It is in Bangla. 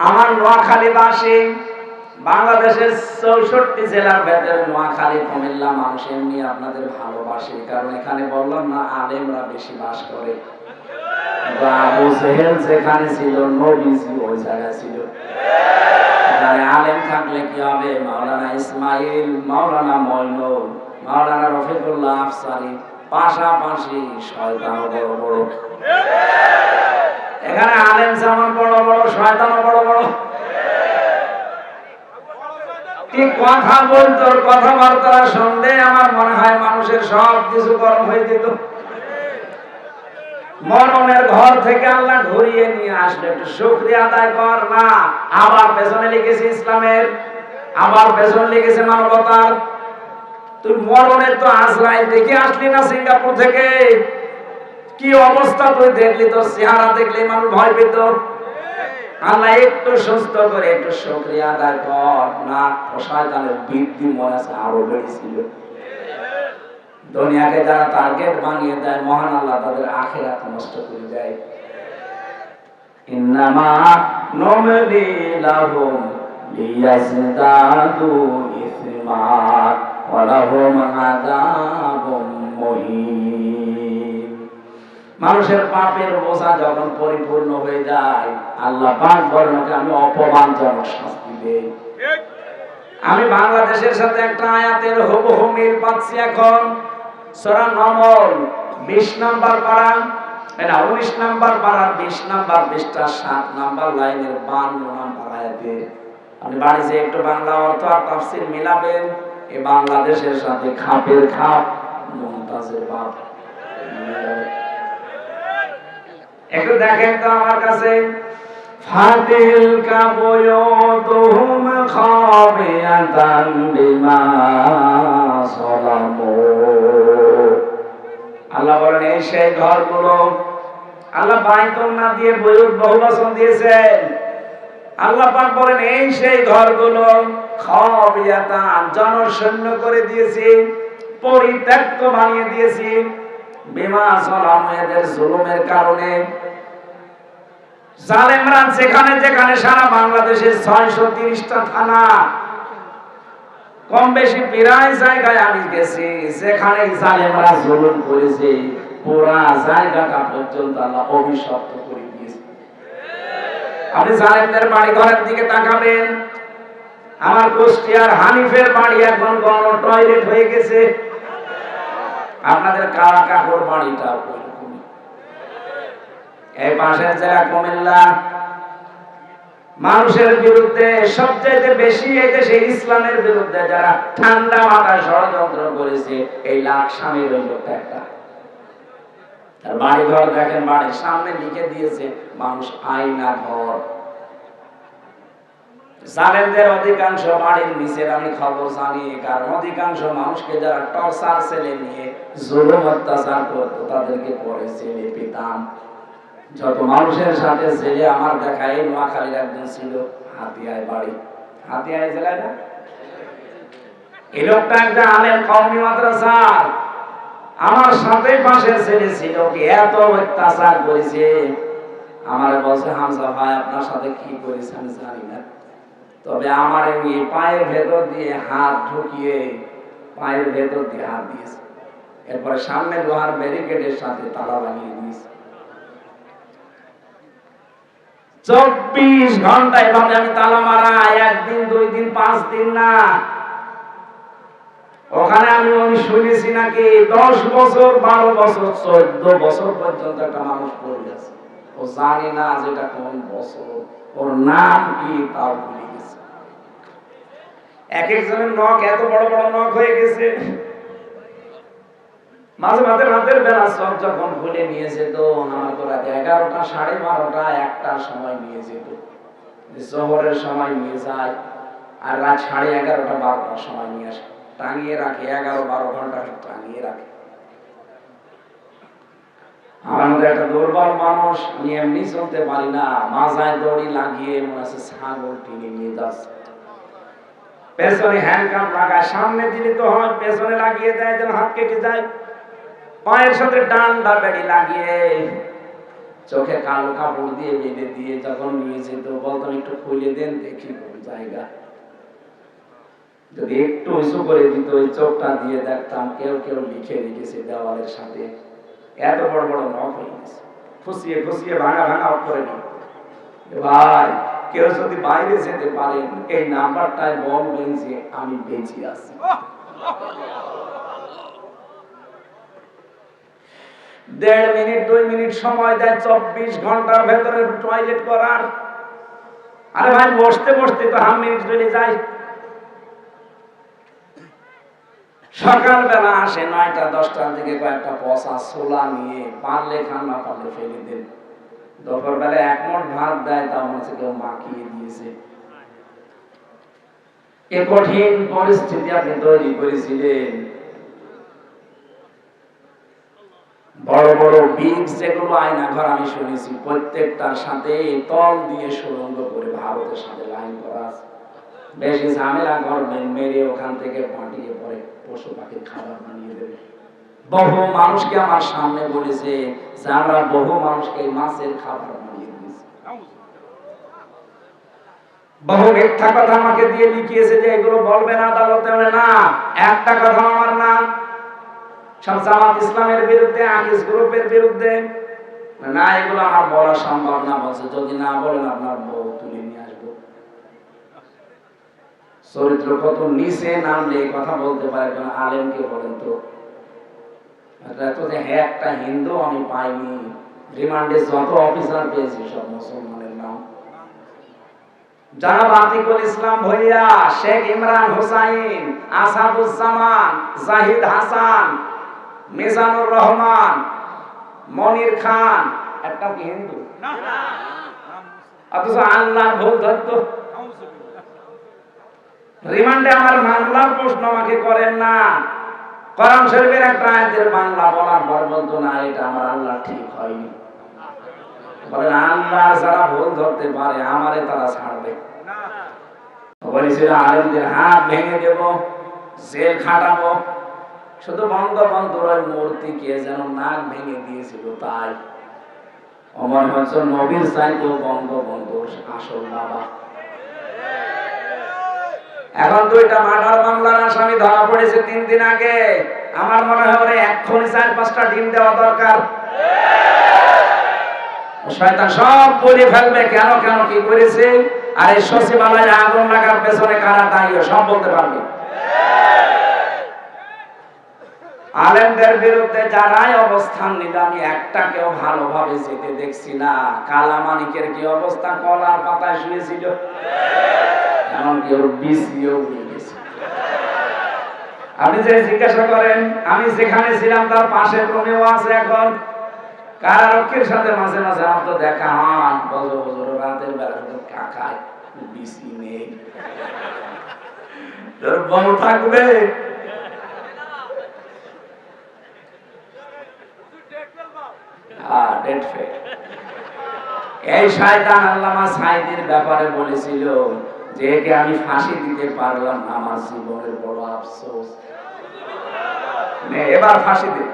আমার নোয়াখালীবাসী, বাংলাদেশের 64 জেলার ভেতরে নোয়াখালী কুমিল্লা মানুষ এমনি আপনাদের ভালোবাসে, কারণ এখানে বললাম না আলেমরা বেশি বাস করে। আবু জেহেল যেখানে ছিল নবীজি ওই জায়গায় ছিল। এখানে আলেম থাকলে কি হবে? মাওলানা ইসমাইল, মাওলানা মইনুল, মাওলানা রফিকুল্লাহ আফসারী, পাশাপাশি শয়তানও বড় বড়। এখানে আলেম যেমন বড় বড়, শয়তানও বড় বড়। কি কথা বলতো, কথাবার্তা শুনলে আমার মনে হয় মানুষের সব কিছু গরম হয়ে যেত। মরণের ঘর থেকে আল্লাহ ঘুরিয়ে নিয়ে আসলে একটু শুকরিয়া আদায় কর না। আবার পেছনে লিখেছে ইসলামের, আবার পেছনে লিখেছে মানবতার। তুই মরণের তো আজরাইল দেখে আসলি না সিঙ্গাপুর থেকে? কি অবস্থা তুই দেখলি? তোর চেহারা দেখলে মানুষ ভয় পেত। আল্লাহ একটু সুস্থ করে একটু শুকরিয়া আদায় কর না। শয়তানের বৃদ্ধি মনে আছে আরো বেড়েছিল। দুনিয়াকে যারা টার্গেট বানিয়ে দেয়, মহান আল্লাহ তাদের আখিরাত নষ্ট করে দেয়। ইন্নামা নুমলি লাহুম লিয়াজদাদু ইসমা ওয়া লাহুম আযাবুম মুহিন। মানুষের পাপের বোঝা যখন পরিপূর্ণ হয়ে যায়, আল্লাহ পাক বলেন আমি অপমানজনক শাস্তি দেই। আমি বাংলাদেশের সাথে একটা আয়াতের হুবহু মিল পাচ্ছি এখন। সূরা নমল 20 নাম্বার পারা, এটা 19 নাম্বার পারা, 20 নাম্বার পৃষ্ঠা 7 নাম্বার লাইনের 52 নাম্বার আয়াতে। আপনি বাড়িতে একটু বাংলা অর্থ আর তাফসীর মিলাবেন। এই বাংলাদেশের সাথে খাপের খাপ, মুমতাজের বাপ। একটু দেখেন তো আমার কাছে। ফাতিল কাবুয়ুতুহুম খাবিয়াতান বিমা সালামু। আল্লাহ বলেন এই সেই ঘরগুলো, আল্লাহ বাইতুন না দিয়ে বুয়ুত বহুবচন দিয়েছেন। আল্লাহ পাক বলেন এই সেই ঘরগুলো খাবিয়াতান, জনশূন্য করে দিয়েছি, পরিত্যক্ত বানিয়ে দিয়েছি, বিমা সালামু, এদের জুলুমের কারণে। জালেমরা যেখানে যেখানে, সারা বাংলাদেশের 630টা থানা, কম বেশি প্রায় জায়গায় আমি গেছি, যেখানে জালেমরা জুলুম করেছে, পুরা জায়গাটা পর্যন্ত আল্লাহ অভিশপ্ত করে দিয়েছে। আপনি জালেমদের বাড়ি ঘরের দিকে তাকাবেন, আমার কুষ্টিয়ার হানিফের বাড়ি এখন গণ টয়লেট হয়ে গেছে। আপনাদের কারা কাকুর বাড়িটা এই পাশের জেলা কুমিল্লা। মানুষের বিরুদ্ধে সবচেয়ে বেশি এই দেশে ইসলামের বিরুদ্ধে যারা ঠান্ডা মাথায় ষড়যন্ত্র করেছে, এই লাকসামের ওই লোকটা একটা। তার বাড়ি ঘর দেখেন, বাড়ির সামনে লিখে দিয়েছে মানুষ আয়না ঘর। জালেমদের অধিকাংশ বাড়ির নিচের আমি খবর জানি, কারণ অধিকাংশ মানুষকে যারা টর্চার ছেলে নিয়ে জুলুম অত্যাচার করতো তাদেরকে পরে ছেলে পেতাম। যত মানুষের সাথে ছেলে আমার দেখা, এই নোয়াখালীর একজন ছিল, হাতিয়ায় বাড়ি, হাতিয়ায় জেলায় না, এই লোকটা একটা আলেম কওমি মাদ্রাসার। আমার সাথে পাশের ছেলে ছিল, কি এত অত্যাচার করেছে। আমার বলছে হামজা ভাই আপনার সাথে কি করেছে আমি জানি না, তবে আমার এই পায়ের ভেতর দিয়ে হাত ঢুকিয়ে পায়ের ভেতর দিয়ে হাত দিয়েছে, এরপরে সামনে লোহার ব্যারিকেডের সাথে তালা লাগিয়ে দিয়েছে। 24 ঘন্টা এভাবে আমি তালা মারা, একদিন 2 দিন 5 দিন না। ওখানে আমি শুনেছি নাকি 10 বছর 12 বছর 14 বছর পর্যন্ত একটা মানুষ পড়ে গেছে। ও জানি না যেটা কোন বছর, ওর নাম কি তাও ভুলে গেছে। এক একজনের নখ এত বড় বড় নখ হয়ে গেছে। মাঝে মাঝে রাতের বেলা সব যখন খুলে নিয়ে যেত, আমার তো রাত 11টা 12:30 1টার সময় নিয়ে যেত, জোহরের সময় নিয়ে যায়, আর রাত 11:30 12টার সময় নিয়ে আসে, টাঙিয়ে রাখে, 11-12 ঘন্টা টাঙিয়ে রাখে। আমাদের একটা দুর্বল মানুষ, আমি এমনি চলতে পারি না, মাজায় দড়ি লাগিয়ে মনে আছে ছাগল টেনে নিয়ে যাচ্ছে, পেছনে হ্যান্ডকাপ লাগায়, সামনে দিলে তো হয়, পেছনে লাগিয়ে দেয় যেন হাত কেটে যায়, পায়ের সাথে ডান্ডা বেড়ি লাগিয়ে চোখে কালো কাপড় দিয়ে বেঁধে দিয়ে যখন নিয়ে যেত বলতাম একটু খুলে দেন দেখি কোন জায়গা। যদি একটু উঁচু করে দিত ওই চোখটা দিয়ে দেখতাম কেউ কেউ লিখে রেখেছে দেওয়ালের সাথে, এত বড় বড় নখ হয়ে গেছে, খুশিয়ে খুশিয়ে ভাঙা ভাঙা করে নি। ভাই কেউ যদি বাইরে যেতে পারেন এই নাম্বারটায় বলবেন যে আমি বেঁচে আছি। 1.5 মিনিট 2 মিনিট সময় দেয় 24 ঘন্টার ভেতরে টয়লেট করার। আরে ভাই বসতে বসতে তো হাফ মিনিট চলে যায়। সকালবেলা আসে 9টা 10টার দিকে কয়েকটা পচা ছোলা নিয়ে, পারলে খান না পারলে ফেলে দেন। দুপুর বেলা 1 মুঠ ভাত দেয়, তা মনে হচ্ছে কেউ মাখিয়ে দিয়েছে। এ কঠিন পরিস্থিতি আপনি তৈরি করেছিলেন। বড় বড় বিগ যেগুলো আয়না ঘর আমি শুনেছি প্রত্যেকটার সাথে তল দিয়ে সুরঙ্গ করে ভারতের সাথে লাইন করা আছে। বেশি ঝামেলা করবেন মেরে ওখান থেকে পাঠিয়ে পরে পশু পাখির খাবার বানিয়ে দেবে। বহু মানুষকে আমার সামনে বলেছে যে আমরা বহু মানুষকে মাছের খাবার বানিয়ে দিয়েছি। বহু মিথ্যা কথা আমাকে দিয়ে লিখিয়েছে যে এগুলো বলবেন আদালতে। না, একটা কথা আমার না, সব জামাত ইসলামের বিরুদ্ধে, আকিস গ্রুপের বিরুদ্ধে। না, এগুলো আমার বলা সম্ভব না। বলছে যদি না বলেন আপনার বউ তুলে নিয়ে আসবো। চরিত্র কত নিচে নামলে এই কথা বলতে পারে কোন আলেমকে বলেন তো? একটা হিন্দু আমি পাইনি। রিমান্ডে যত অফিসার পেয়েছি সব মুসলমানের নাম। জনাব আতিকুল ইসলাম ভুইয়া, শেখ ইমরান হুসাইন, আসাদুজ্জামান, জাহিদ হাসান, মিজানুর রহমান, মনির খান, একটা কি হিন্দু? অথচ আল্লাহর ভুল ধরতো। রিমান্ডে আমার মামলার প্রশ্ন আমাকে করেন না। কোরআন শরীফের একটা আয়াতের বাংলা বলার পর বলতো না এটা আমার আল্লাহ ঠিক হয়নি। বলেন আল্লাহ যারা ভুল ধরতে পারে আমারে তারা ছাড়বে না। বলেছিল আলেমদের হাত ভেঙে দেব, জেল খাটাবো। শুধু বঙ্গবন্ধুর ওই মূর্তিকে যেন নাক ভেঙে দিয়েছিল তাই। আমার হচ্ছে নবীর চাইতেও বঙ্গবন্ধুর আসল বাবা। এখন 2টা মার্ডার মামলার আসামি ধরা পড়েছে 3 দিন আগে। আমার মনে হয় ওরে এক্ষুনি 4-5টা ডিম দেওয়া দরকার। শয়তান সব বলে ফেলবে কেন কেন কি করেছে, আর এই সচিবালয়ে আগুন লাগার পেছনে কারা দায়ী সব বলতে পারবে। আলেমদের বিরুদ্ধে যারাই অবস্থান নিল আমি একটাকেও ভালোভাবে যেতে দেখছি না। কালামানিকের কি অবস্থা, কলার পাতায় শুয়েছিল, এমনকি ওর বিসিও উড়ে গেছে। আপনি যে জিজ্ঞাসা করেন আমি যেখানে ছিলাম তার পাশের রুমেও আছে এখন। কারারক্ষীর সাথে মাঝে মাঝে আমার তো দেখা হয়, বজর বজর রাতের বেলা কাকায় বিসি নেই, তোর বউ থাকবে। এই শয়তান আল্লামা সাঈদীর ব্যাপারে বলেছিল যে একে আমি ফাঁসি দিতে পারলাম না, আমার জীবনের বড় আফসোস। এবার ফাঁসি দে।